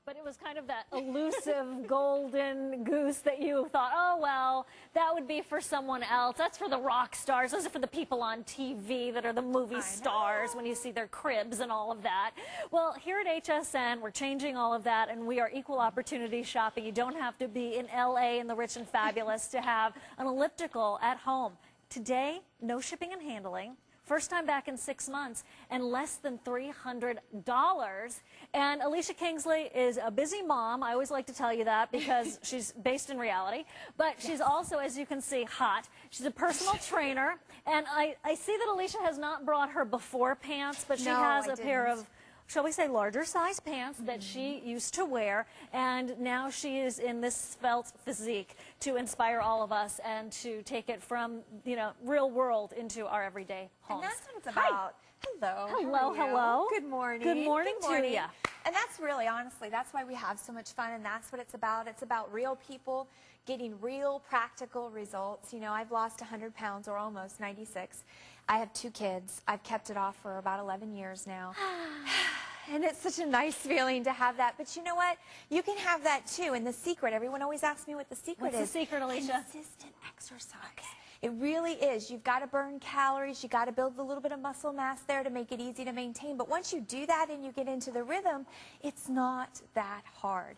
but it was kind of that elusive golden goose that you thought, oh, well, that would be for someone else. That's for the rock stars. Those are for the people on TV that are the movie stars when you see their cribs and all of that. Well, here at HSN, we're changing all of that, and we are equal opportunity shopping. You don't have to be in LA and the rich and fabulous to have an elliptical at home. Today, no shipping and handling. First time back in 6 months, and less than $300. And Alicia Kingsley is a busy mom. I always like to tell you that because she's based in reality. But she's also, as you can see, hot. She's a personal trainer. And I see that Alicia has not brought her before pants, but she has a pair of, shall we say, larger size pants that she used to wear, and now she is in this svelte physique to inspire all of us and to take it from, you know, real world into our everyday homes. And that's what it's about. Hello. Hello, hello. Good morning. Good morning to you. And that's really, honestly, that's why we have so much fun, and that's what it's about. It's about real people getting real practical results. You know, I've lost 100 pounds, or almost 96. I have 2 kids. I've kept it off for about 11 years now. And it's such a nice feeling to have that. But you know what? You can have that too. And the secret, everyone always asks me what the secret is. What's the secret, Alicia? Consistent exercise. Okay. It really is. You've got to burn calories. You've got to build a little bit of muscle mass there to make it easy to maintain. But once you do that and you get into the rhythm, it's not that hard.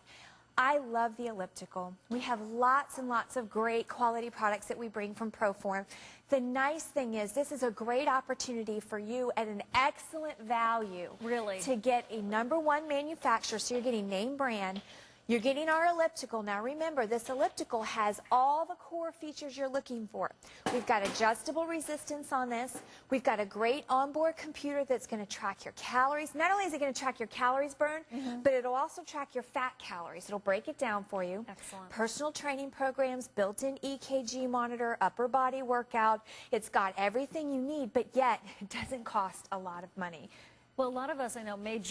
I love the elliptical. We have lots and lots of great quality products that we bring from ProForm. The nice thing is this is a great opportunity for you at an excellent value. Really? To get a #1 manufacturer, so you're getting name brand. You're getting our elliptical. Now remember, this elliptical has all the core features you're looking for. We've got adjustable resistance on this. We've got a great onboard computer that's going to track your calories. Not only is it going to track your calories burned, but it'll also track your fat calories. It'll break it down for you. Excellent. Personal training programs, built-in EKG monitor, upper body workout. It's got everything you need, but yet it doesn't cost a lot of money. Well, a lot of us, I know, may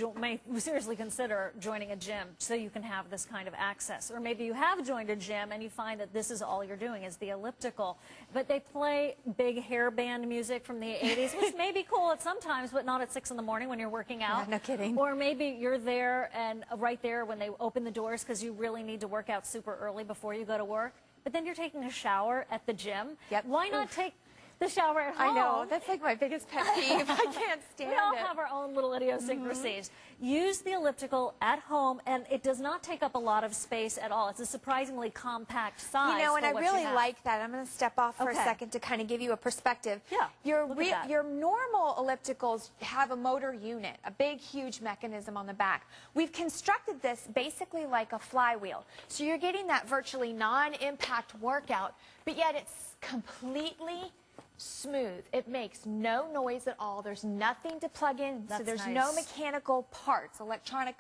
seriously consider joining a gym so you can have this kind of access. Or maybe you have joined a gym and you find that this is all you're doing is the elliptical. But they play big hairband music from the 80s, which may be cool at some times, but not at 6 in the morning when you're working out. Yeah, no kidding. Or maybe you're there and right there when they open the doors because you really need to work out super early before you go to work. But then you're taking a shower at the gym. Yep. Why not take the shower at home? I know. That's like my biggest pet peeve. I can't stand it. We all have our own little idiosyncrasies. Use the elliptical at home, and it does not take up a lot of space at all. It's a surprisingly compact size. You know, and I really like that. I'm going to step off for a Okay. second to kind of give you a perspective. Yeah, Your normal ellipticals have a motor unit, a big, huge mechanism on the back. We've constructed this basically like a flywheel. So you're getting that virtually non-impact workout, but yet it's completely smooth. It makes no noise at all. There's nothing to plug in, so there's no mechanical parts, mechanical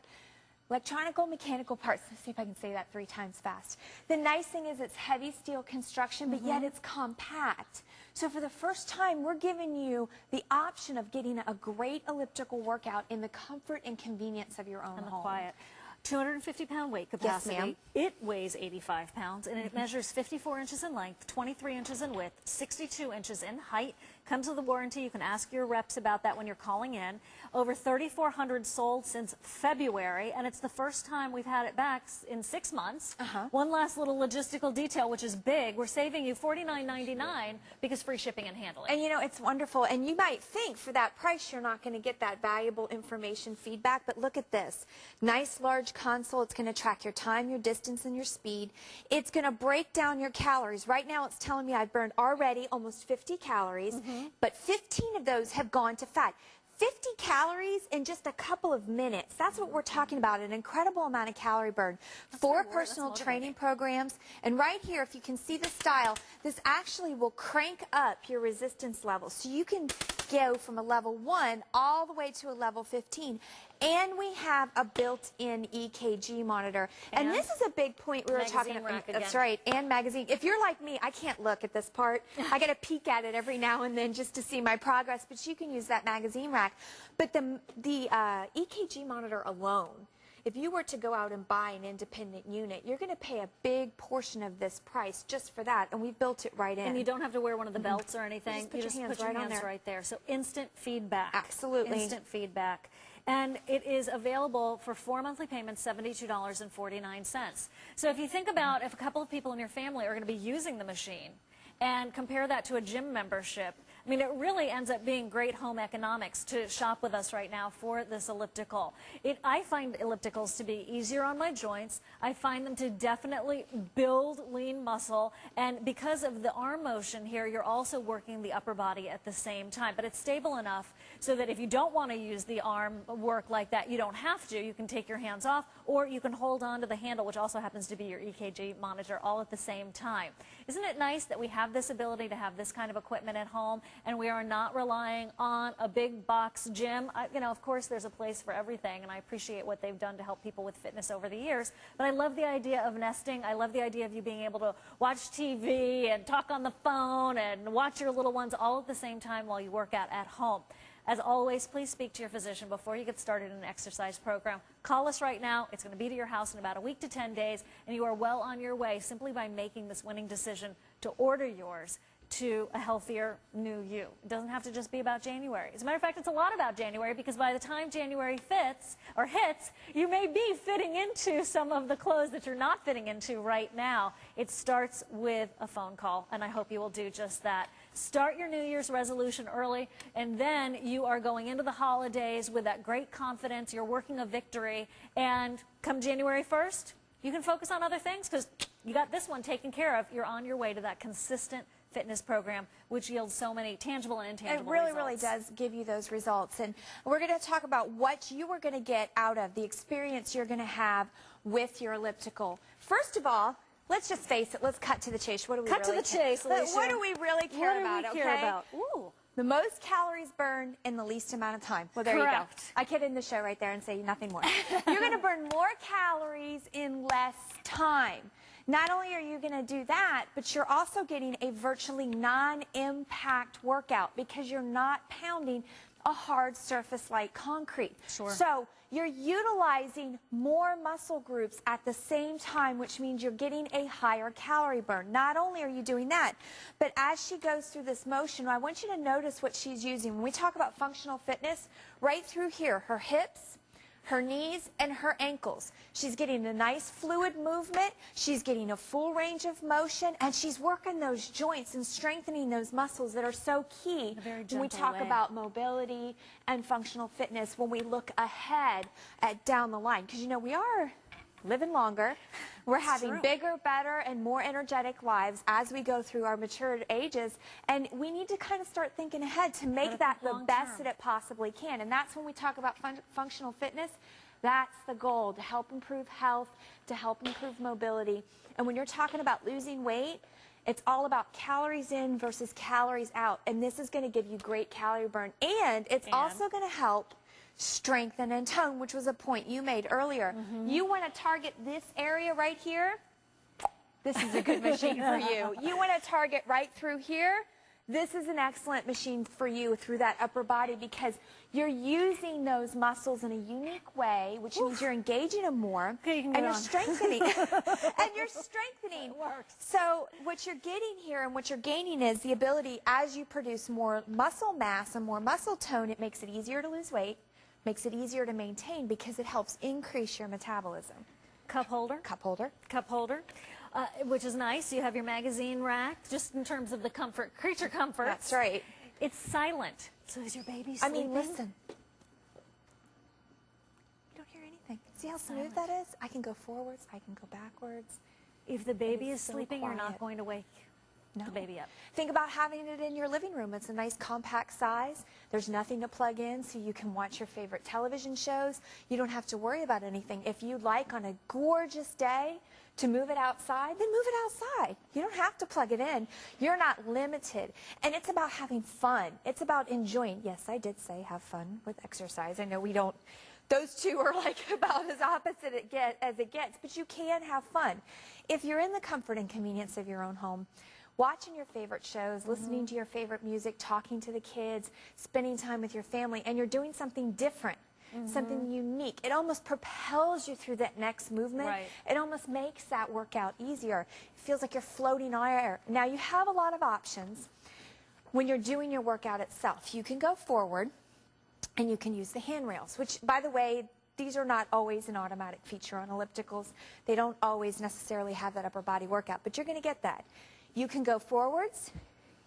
parts. Let's see if I can say that 3 times fast. The nice thing is it's heavy steel construction, but yet it's compact. So for the first time, we're giving you the option of getting a great elliptical workout in the comfort and convenience of your own home. Quiet. 250-pound weight capacity. Yes, ma'am. It weighs 85 pounds, and it measures 54 inches in length, 23 inches in width, 62 inches in height. Comes with a warranty. You can ask your reps about that when you're calling in. Over 3,400 sold since February, and it's the first time we've had it back in 6 months. One last little logistical detail, which is big. We're saving you $49.99 because free shipping and handling. And you know, it's wonderful. And you might think for that price you're not going to get that valuable information feedback, but look at this. Nice large console. It's going to track your time, your distance, and your speed. It's going to break down your calories. Right now it's telling me I've burned already almost 50 calories, but 15 of those have gone to fat. 50 calories in just a couple of minutes. That's what we're talking about, an incredible amount of calorie burn. 4 personal training programs. And right here, if you can see the style, this actually will crank up your resistance level. So you can go from a level 1 all the way to a level 15. And we have a built-in EKG monitor. And this is a big point we were talking about. That's right, and magazine. If you're like me, I can't look at this part. I got to peek at it every now and then just to see my progress. But you can use that magazine rack. But the EKG monitor alone, if you were to go out and buy an independent unit, you're going to pay a big portion of this price just for that, and we've built it right in. And you don't have to wear one of the belts or anything. You just put your hands right on there. Right there. So instant feedback. Absolutely. Instant feedback. And it is available for 4 monthly payments, $72.49. So if you think about if a couple of people in your family are going to be using the machine and compare that to a gym membership, I mean, it really ends up being great home economics to shop with us right now for this elliptical. I find ellipticals to be easier on my joints. I find them to definitely build lean muscle. And because of the arm motion here, you're also working the upper body at the same time. But it's stable enough so that if you don't want to use the arm work like that, you don't have to. You can take your hands off, or you can hold on to the handle, which also happens to be your EKG monitor, all at the same time. Isn't it nice that we have this ability to have this kind of equipment at home, and we are not relying on a big box gym? You know, of course, there's a place for everything, and I appreciate what they've done to help people with fitness over the years. But I love the idea of nesting. I love the idea of you being able to watch TV and talk on the phone and watch your little ones all at the same time while you work out at home. As always, please speak to your physician before you get started in an exercise program. Call us right now. It's going to be to your house in about a week to 10 days, and you are well on your way simply by making this winning decision to order yours to a healthier new you. It doesn't have to just be about January. As a matter of fact, it's a lot about January, because by the time January hits, you may be fitting into some of the clothes that you're not fitting into right now. It starts with a phone call, and I hope you will do just that. Start your New Year's resolution early, and then you are going into the holidays with that great confidence. You're working a victory, and come January 1st, you can focus on other things because you got this one taken care of. You're on your way to that consistent fitness program, which yields so many tangible and intangible results. It really does give you those results. And we're going to talk about what you are going to get out of the experience you're going to have with your elliptical. First of all, let's just face it. Let's cut to the chase. What do we cut really to the chase, Alicia. What do we really care about? What do we care about? Ooh. The most calories burned in the least amount of time. Well, there Correct. You go. I could end the show right there and say nothing more. You're going to burn more calories in less time. Not only are you going to do that, but you're also getting a virtually non-impact workout because you're not pounding a hard surface like concrete. Sure. So you're utilizing more muscle groups at the same time, which means you're getting a higher calorie burn. Not only are you doing that, but as she goes through this motion, I want you to notice what she's using. When we talk about functional fitness, right through here, her hips, her knees, and her ankles. She's getting a nice fluid movement. She's getting a full range of motion, and she's working those joints and strengthening those muscles that are so key when we talk about mobility and functional fitness, when we look ahead at down the line. Because, you know, we are living longer. We're having bigger, better, and more energetic lives as we go through our mature ages, and we need to kind of start thinking ahead to make that the best that it possibly can. And that's when we talk about functional fitness. That's the goal, to help improve health, to help improve mobility. And when you're talking about losing weight, it's all about calories in versus calories out, and this is going to give you great calorie burn, and it's also going to help strengthen and tone, which was a point you made earlier. You want to target this area right here. This is a good machine for you. You want to target right through here. This is an excellent machine for you through that upper body because you're using those muscles in a unique way, which means you're engaging them more, and you're strengthening. And you're strengthening. It works. So what you're getting here and what you're gaining is the ability, as you produce more muscle mass and more muscle tone, it makes it easier to lose weight, makes it easier to maintain because it helps increase your metabolism. Cup holder. Cup holder. Cup holder. Which is nice. You have your magazine rack, just in terms of the comfort, creature comfort. That's right. It's silent. So is your baby sleeping? I mean, listen. You don't hear anything. See how smooth that is? I can go forwards. I can go backwards. If the baby is so sleeping, you're not quiet. going to wake the baby up. Think about having it in your living room. It's a nice compact size. There's nothing to plug in, so you can watch your favorite television shows. You don't have to worry about anything. If you'd like on a gorgeous day to move it outside, then move it outside. You don't have to plug it in. You're not limited. And it's about having fun. It's about enjoying. Yes, I did say have fun with exercise. I know we don't. Those two are like about as opposite as it gets, but you can have fun. If you're in the comfort and convenience of your own home, watching your favorite shows, listening to your favorite music, talking to the kids, spending time with your family, and you're doing something different, something unique. It almost propels you through that next movement. Right. It almost makes that workout easier. It feels like you're floating on air. Now, you have a lot of options when you're doing your workout itself. You can go forward. And you can use the handrails, which, by the way, these are not always an automatic feature on ellipticals. They don't always necessarily have that upper body workout, but you're going to get that. You can go forwards,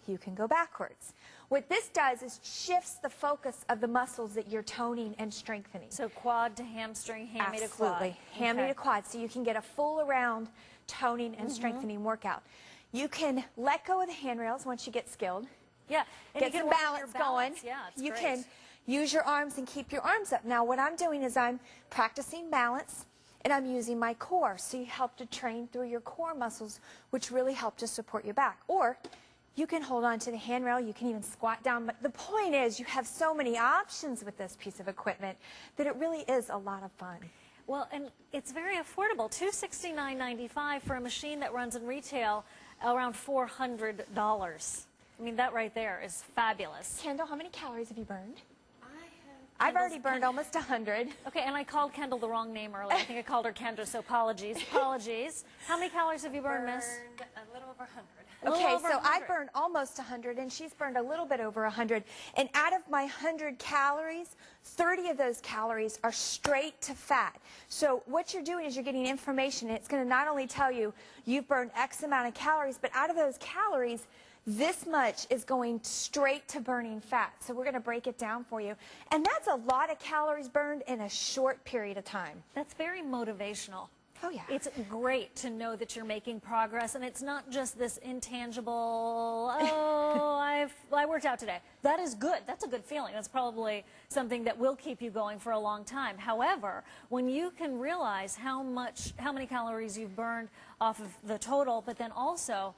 you can go backwards. What this does is shifts the focus of the muscles that you're toning and strengthening. So quad to hamstring, hammy to quad. Absolutely, hammy to quad, so you can get a full around toning and strengthening workout. You can let go of the handrails once you get skilled. Yeah, and Get you some can balance going. Yeah, it's you great. can use your arms and keep your arms up. Now what I'm doing is I'm practicing balance and I'm using my core. So you help to train through your core muscles, which really help to support your back. Or you can hold on to the handrail, you can even squat down. But the point is you have so many options with this piece of equipment that it really is a lot of fun. Well, and it's very affordable, $269.95 for a machine that runs in retail around $400. I mean, that right there is fabulous. Kendall, how many calories have you burned? I've already burned almost 100. Okay, and I called Kendall the wrong name earlier. I think I called her Kendra, so apologies. Apologies. How many calories have you burned, miss? A little over 100. Okay, so I burned almost 100, and she's burned a little bit over 100. And out of my 100 calories, 30 of those calories are straight to fat. So what you're doing is you're getting information, and it's going to not only tell you you've burned X amount of calories, but out of those calories, this much is going straight to burning fat. So we're going to break it down for you. And that's a lot of calories burned in a short period of time. That's very motivational. Oh, yeah. It's great to know that you're making progress, and it's not just this intangible, oh, I worked out today. That is good. That's a good feeling. That's probably something that will keep you going for a long time. However, when you can realize how many calories you've burned off of the total, but then also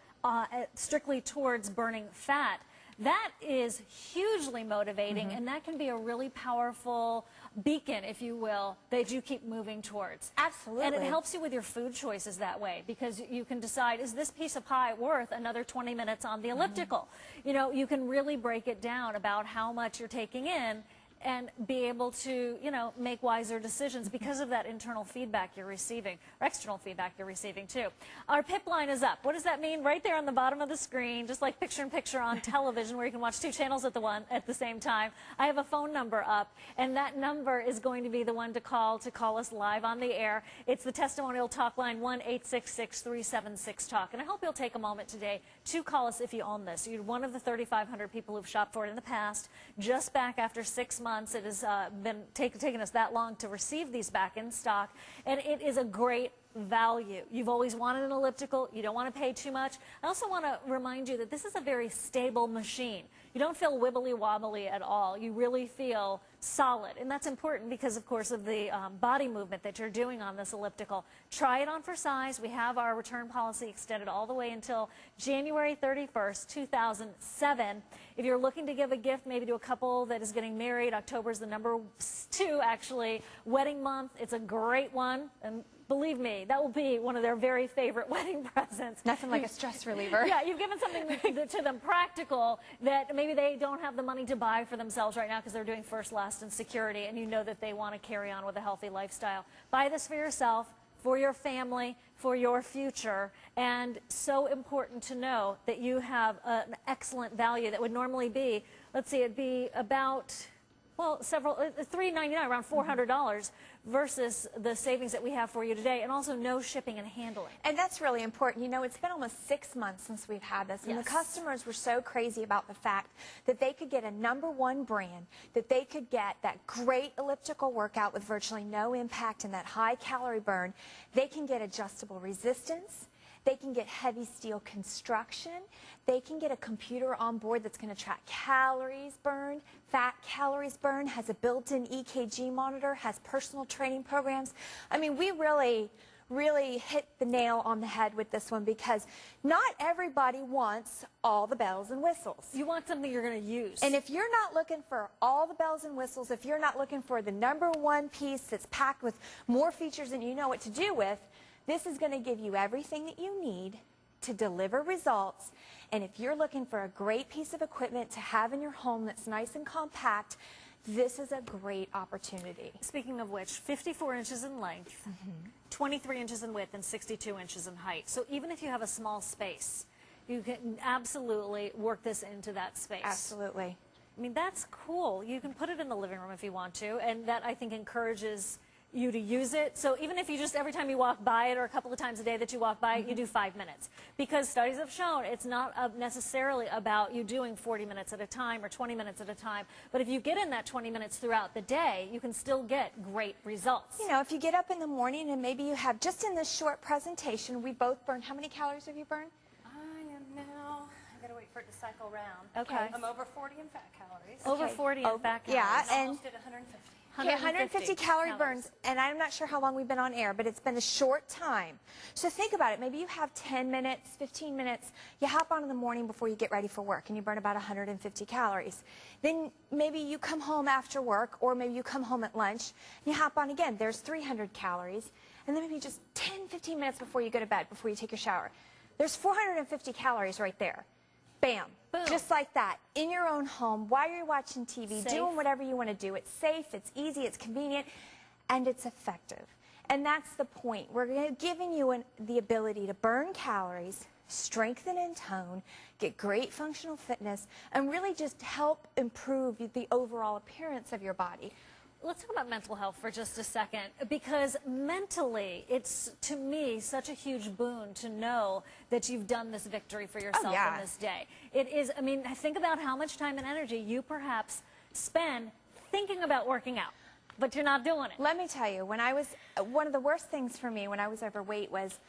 strictly towards burning fat, that is hugely motivating, and that can be a really powerful beacon, if you will, that you keep moving towards. Absolutely. And it helps you with your food choices that way, because you can decide, is this piece of pie worth another 20 minutes on the elliptical? You know, you can really break it down about how much you're taking in and be able to, you know, make wiser decisions because of that internal feedback you're receiving, or external feedback you're receiving too. Our PIP line is up. What does that mean? Right there on the bottom of the screen, just like picture-in-picture on television where you can watch two channels at the same time. I have a phone number up, and that number is going to be the one to call us live on the air. It's the testimonial talk line, 1-866-376-TALK. And I hope you'll take a moment today to call us if you own this. You're one of the 3,500 people who've shopped for it in the past, just back after 6 months. It has been taken us that long to receive these back in stock, and it is a great value. You've always wanted an elliptical. You don't want to pay too much. I also want to remind you that this is a very stable machine. You don't feel wibbly wobbly at all. You really feel solid, and that's important because, of course, of the body movement that you're doing on this elliptical. Try it on for size. We have our return policy extended all the way until January 31st, 2007. If you're looking to give a gift maybe to a couple that is getting married, October is the number 2, actually, wedding month. It's a great one, and believe me, that will be one of their very favorite wedding presents. Nothing like a stress reliever. Yeah, you've given something to them practical that maybe they don't have the money to buy for themselves right now because they're doing first, last, and security, and you know that they want to carry on with a healthy lifestyle. Buy this for yourself, for your family, for your future, and so important to know that you have an excellent value that would normally be, let's see, it'd be about, well, $399, around $400 versus the savings that we have for you today, and also no shipping and handling. And that's really important. You know, it's been almost 6 months since we've had this, and Yes. the customers were so crazy about the fact that they could get a #1 brand, that they could get that great elliptical workout with virtually no impact and that high calorie burn. They can get adjustable resistance. They can get heavy steel construction. They can get a computer on board that's going to track calories burned, fat calories burned, has a built-in EKG monitor, has personal training programs. I mean, we really hit the nail on the head with this one because not everybody wants all the bells and whistles. You want something you're going to use. And if you're not looking for all the bells and whistles, if you're not looking for the #1 piece that's packed with more features than you know what to do with, this is going to give you everything that you need to deliver results. And if you're looking for a great piece of equipment to have in your home that's nice and compact, this is a great opportunity. Speaking of which, 54 inches in length, 23 inches in width, and 62 inches in height. So even if you have a small space, you can absolutely work this into that space. Absolutely. I mean, that's cool. You can put it in the living room if you want to, and that, I think, encourages you to use it. So even if you just, every time you walk by it or a couple of times a day that you walk by it, you do 5 minutes. Because studies have shown it's not necessarily about you doing 40 minutes at a time or 20 minutes at a time. But if you get in that 20 minutes throughout the day, you can still get great results. You know, if you get up in the morning and maybe you have, just in this short presentation, we both burned, how many calories have you burned? I am now, I gotta wait for it to cycle around. Okay. I'm over 40 in fat calories. Over 40 in fat calories. Yeah, and Almost at 150. okay, 150 calorie burns, and I'm not sure how long we've been on air, but it's been a short time. So think about it. Maybe you have 10 minutes, 15 minutes. You hop on in the morning before you get ready for work, and you burn about 150 calories. Then maybe you come home after work, or maybe you come home at lunch, and you hop on again. There's 300 calories. And then maybe just 10, 15 minutes before you go to bed, before you take your shower. There's 450 calories right there. Bam. Boom. Just like that, in your own home, while you're watching TV, Safe. doing whatever you want to do. It's safe, it's easy, it's convenient, and it's effective. And that's the point. We're giving you the ability to burn calories, strengthen and tone, get great functional fitness, and really just help improve the overall appearance of your body. Let's talk about mental health for just a second, because mentally, it's, to me, such a huge boon to know that you've done this victory for yourself in this day. It is, I mean, think about how much time and energy you perhaps spend thinking about working out, but you're not doing it. Let me tell you, when I was, one of the worst things for me when I was overweight was,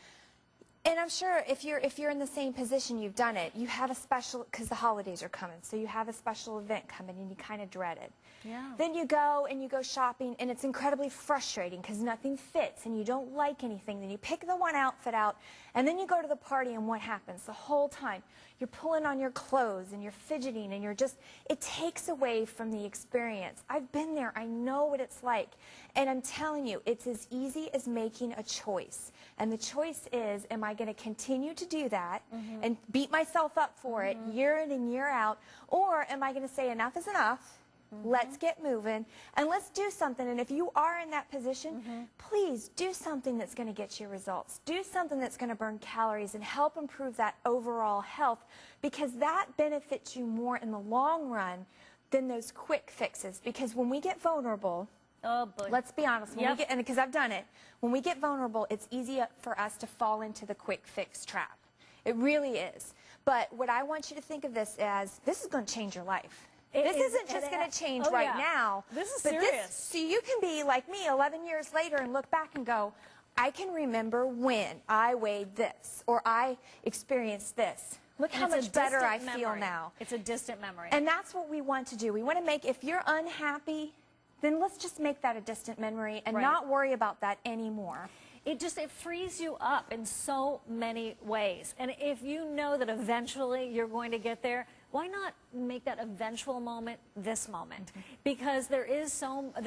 and I'm sure if you're in the same position, you've done it, you have a special, because the holidays are coming, so you have a special event coming and you kind of dread it. Yeah. Then you go and you go shopping, and it's incredibly frustrating because nothing fits and you don't like anything. Then you pick the one outfit out, and then you go to the party, and what happens? The whole time you're pulling on your clothes and you're fidgeting, and you're just, it takes away from the experience. I've been there. I know what it's like. And I'm telling you, it's as easy as making a choice. And the choice is, am I going to continue to do that and beat myself up for it year in and year out, or am I going to say enough is enough? Let's get moving, and let's do something. And if you are in that position, please do something that's going to get you results. Do something that's going to burn calories and help improve that overall health, because that benefits you more in the long run than those quick fixes. Because when we get vulnerable, Oh, boy. let's be honest, when we get, and because I've done it, when we get vulnerable, it's easy for us to fall into the quick fix trap. It really is. But what I want you to think of this as, this is going to change your life. This isn't just going to change right now. This is but serious. So you can be like me 11 years later and look back and go, I can remember when I weighed this or I experienced this. Look how much better I feel now. It's a distant memory. And that's what we want to do. We want to make, if you're unhappy, then let's just make that a distant memory and not worry about that anymore. It frees you up in so many ways. And if you know that eventually you're going to get there, why not make that eventual moment this moment? Because there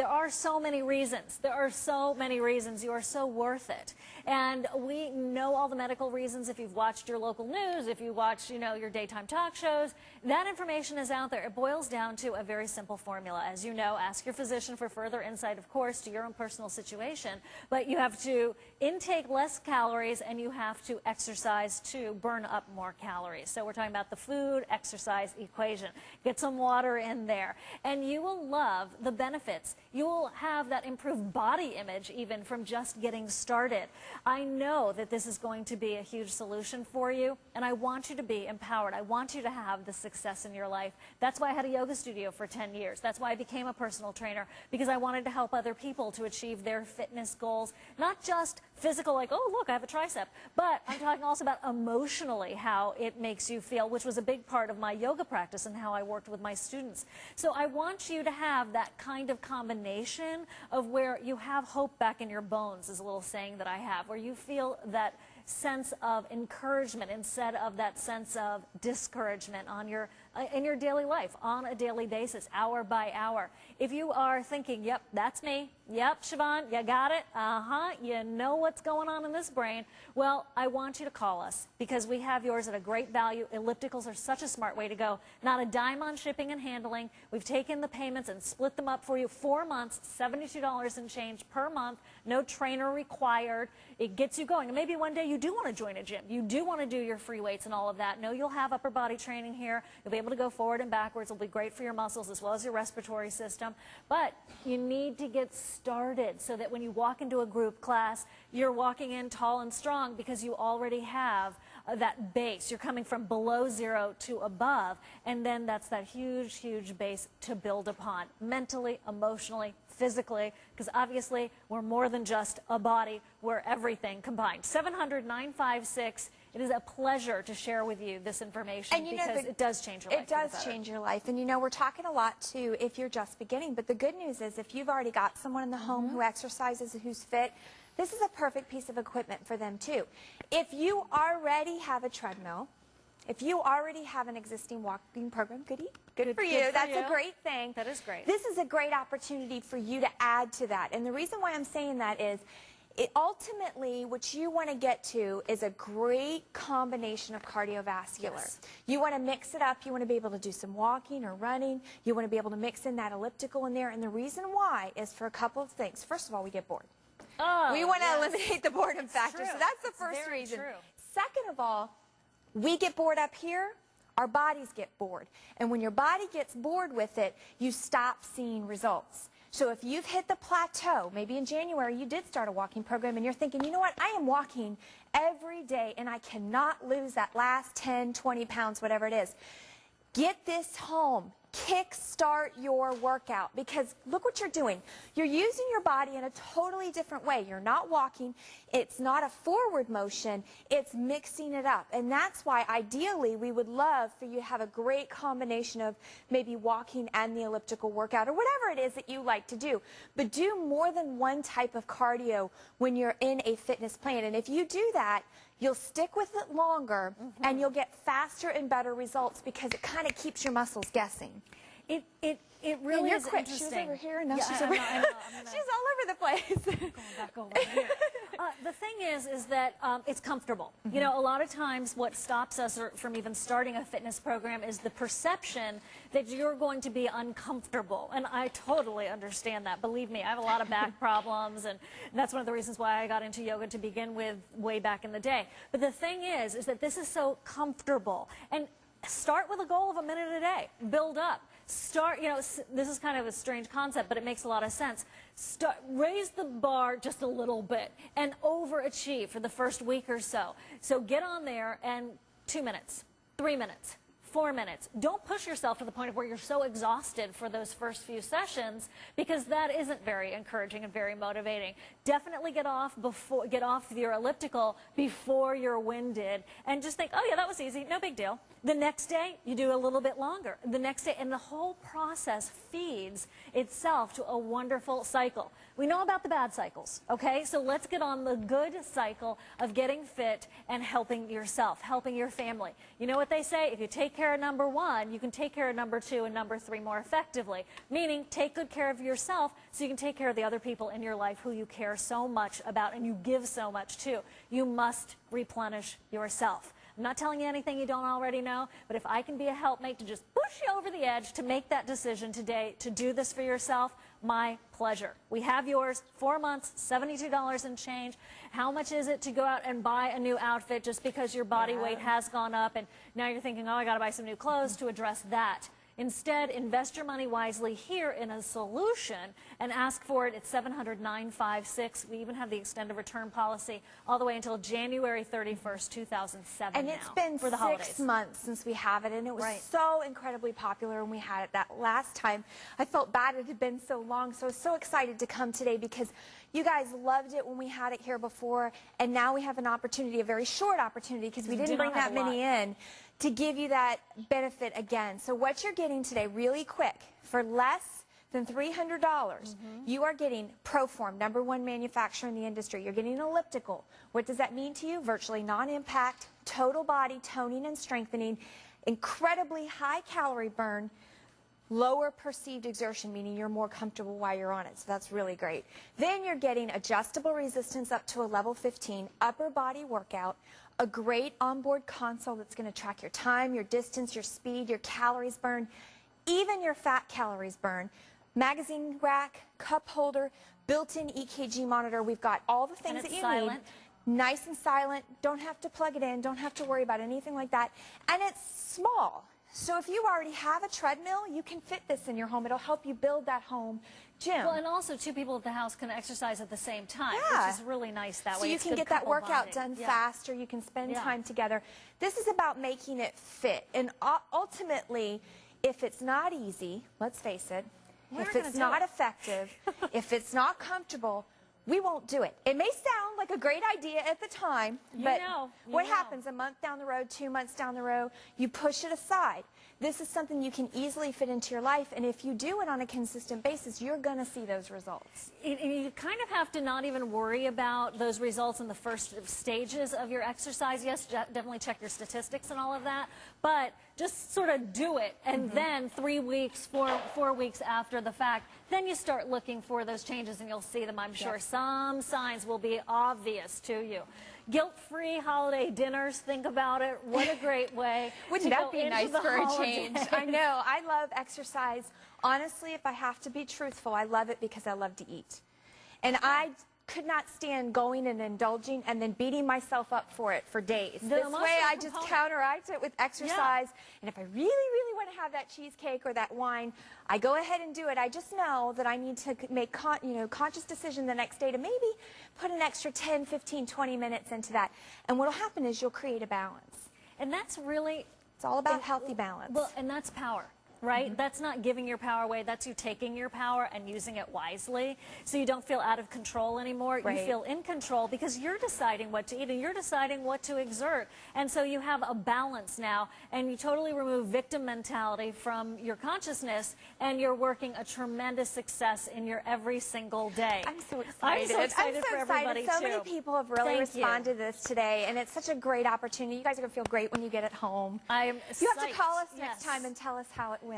are so many reasons. There are so many reasons. You are so worth it. And we know all the medical reasons. If you've watched your local news, if you watch, your daytime talk shows, that information is out there. It boils down to a very simple formula. As you know, ask your physician for further insight, of course, to your own personal situation. But you have to intake less calories, and you have to exercise to burn up more calories. So we're talking about the food, exercise equation. Get some water in there, and you will love the benefits. You will have that improved body image even from just getting started. I know that this is going to be a huge solution for you, and I want you to be empowered. I want you to have the success in your life. That's why I had a yoga studio for 10 years. That's why I became a personal trainer, because I wanted to help other people to achieve their fitness goals, not just physical, like, oh, look, I have a tricep, but I'm talking also about emotionally how it makes you feel, which was a big part of my yoga practice and how I worked with my students. So I want you to have that kind of combination of where you have hope back in your bones, is a little saying that I have, where you feel that sense of encouragement instead of that sense of discouragement on your in your daily life, on a daily basis, hour by hour. If you are thinking, yep, that's me, yep, Siobhan, you got it, you know what's going on in this brain, well, I want you to call us, because we have yours at a great value. Ellipticals are such a smart way to go. Not a dime on shipping and handling. We've taken the payments and split them up for you. 4 months, $72 and change per month, no trainer required. It gets you going. And maybe one day you do want to join a gym. You do want to do your free weights and all of that. No, you'll have upper body training here. You'll be able to go forward and backwards. It'll be great for your muscles as well as your respiratory system. But you need to get started so that when you walk into a group class, you're walking in tall and strong because you already have that base. You're coming from below zero to above, and then that's that huge, huge base to build upon mentally, emotionally, physically, because obviously we're more than just a body, we're everything combined. 700-956. It is a pleasure to share with you this information, and because it does change your life. It does change your life. And you know, we're talking a lot too if you're just beginning, but the good news is if you've already got someone in the home who exercises, who's fit, this is a perfect piece of equipment for them too. If you already have a treadmill, if you already have an existing walking program, good for you. That's a great thing. That is great. This is a great opportunity for you to add to that. And the reason why I'm saying that is ultimately what you want to get to is a great combination of cardiovascular. Yes. You want to mix it up. You want to be able to do some walking or running. You want to be able to mix in that elliptical in there. And the reason why is for a couple of things. First of all, we get bored. Oh, we want to eliminate the boredom factor. True. So that's the It's first very reason. true. Second of all, we get bored up here, our bodies get bored. And when your body gets bored with it, you stop seeing results. So if you've hit the plateau, maybe in January you did start a walking program and you're thinking, you know what, I am walking every day and I cannot lose that last 10, 20 pounds, whatever it is. Get this home. Kickstart your workout, because look what you're doing. You're using your body in a totally different way. You're not walking. It's not a forward motion. It's mixing it up. And that's why ideally we would love for you to have a great combination of maybe walking and the elliptical workout or whatever it is that you like to do. But do more than one type of cardio when you're in a fitness plan. And if you do that, you'll stick with it longer and you'll get faster and better results because it kind of keeps your muscles guessing. It really is quick. interesting. She was over here and now she's I over know, here. She's all over the place. Going back over here. The thing is that it's comfortable. You know, a lot of times what stops us from even starting a fitness program is the perception that you're going to be uncomfortable. And I totally understand that. Believe me, I have a lot of back problems, and that's one of the reasons why I got into yoga to begin with way back in the day. But the thing is that this is so comfortable. And start with a goal of a minute a day. Build up. Start, you know, this is kind of a strange concept, but it makes a lot of sense. Raise the bar just a little bit and overachieve for the first week or so. So get on there and 2 minutes, 3 minutes, 4 minutes. Don't push yourself to the point of where you're so exhausted for those first few sessions, because that isn't very encouraging and very motivating. Definitely get off your elliptical before you're winded and just think, oh yeah, that was easy, no big deal. The next day, you do a little bit longer. The next day, and the whole process feeds itself to a wonderful cycle. We know about the bad cycles, okay? So let's get on the good cycle of getting fit and helping yourself, helping your family. You know what they say? If you take care of number one, you can take care of number two and number three more effectively. Meaning, take good care of yourself so you can take care of the other people in your life who you care so much about and you give so much to. You must replenish yourself. I'm not telling you anything you don't already know, but if I can be a helpmate to just push you over the edge to make that decision today to do this for yourself, my pleasure. We have yours, 4 months, $72 and change. How much is it to go out and buy a new outfit just because your body weight has gone up and now you're thinking, oh, I got to buy some new clothes to address that? Instead, invest your money wisely here in a solution and ask for it at 700-956. We even have the extended return policy all the way until January 31st, 2007 And it's been for the 6 holidays. months since we have it, and it was so incredibly popular when we had it that last time. I felt bad it had been so long, so I was so excited to come today because you guys loved it when we had it here before, and now we have an opportunity, a very short opportunity, because we didn't bring that many in, to give you that benefit again. So what you're getting today, really quick, for less than $300, you are getting ProForm, #1 manufacturer in the industry. You're getting an elliptical. What does that mean to you? Virtually non-impact, total body toning and strengthening, incredibly high calorie burn, lower perceived exertion, meaning you're more comfortable while you're on it. So that's really great. Then you're getting adjustable resistance up to a level 15, upper body workout, a great onboard console that's going to track your time, your distance, your speed, your calories burned, even your fat calories burned, magazine rack, cup holder, built-in EKG monitor. We've got all the things that you need. Nice and silent. Don't have to plug it in. Don't have to worry about anything like that. And it's small. So if you already have a treadmill, you can fit this in your home. It'll help you build that home gym. Well, and also two people at the house can exercise at the same time, Yeah. which is really nice that way. So you It's can good get that couple workout bonding. done faster. You can spend Yeah. time together. This is about making it fit. And ultimately, if it's not easy, let's face it, if it's not effective, if it's not comfortable, we won't do it. It may sound like a great idea at the time, but what happens a month down the road, 2 months down the road, you push it aside. This is something you can easily fit into your life, and if you do it on a consistent basis, you're going to see those results. You kind of have to not even worry about those results in the first stages of your exercise. Yes, definitely check your statistics and all of that, but just sort of do it, and then 3 weeks, 4 weeks after the fact, then you start looking for those changes, and you'll see them, I'm sure. Some signs will be obvious to you. Guilt-free holiday dinners, think about it. What a great way. Wouldn't to that go be into nice the for a holidays. change? I know. I love exercise. Honestly, if I have to be truthful, I love it because I love to eat. And I could not stand going and indulging and then beating myself up for it for days. This way I just counteract it with exercise. And if I really, really want to have that cheesecake or that wine, I go ahead and do it. I just know that I need to make conscious decision the next day to maybe put an extra 10, 15, 20 minutes into that. And what will happen is you'll create a balance. And that's really... It's all about healthy balance. Well, and that's power. Right? That's not giving your power away. That's you taking your power and using it wisely. So you don't feel out of control anymore. You feel in control because you're deciding what to eat and you're deciding what to exert. And so you have a balance now, and you totally remove victim mentality from your consciousness, and you're working a tremendous success in your every single day. I'm so excited. I'm so excited for everybody, So many people have really responded to this today, and it's such a great opportunity. You guys are going to feel great when you get it home. You have to call us next time and tell us how it went.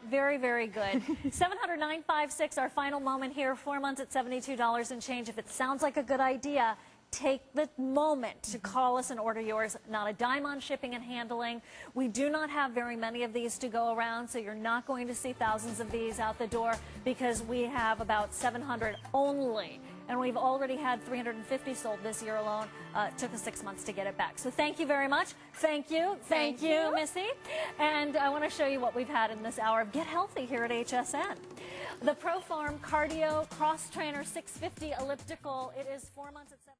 Very, very good. 700-956, our final moment here, 4 months at $72 and change. If it sounds like a good idea, take the moment to call us and order yours. Not a dime on shipping and handling. We do not have very many of these to go around, so you're not going to see thousands of these out the door because we have about 700 only. And we've already had 350 sold this year alone. It took us 6 months to get it back. So thank you very much. Thank you, Missy. And I want to show you what we've had in this hour of Get Healthy here at HSN. The ProForm Cardio CrossTrainer 650 Elliptical. It is 4 months at 7.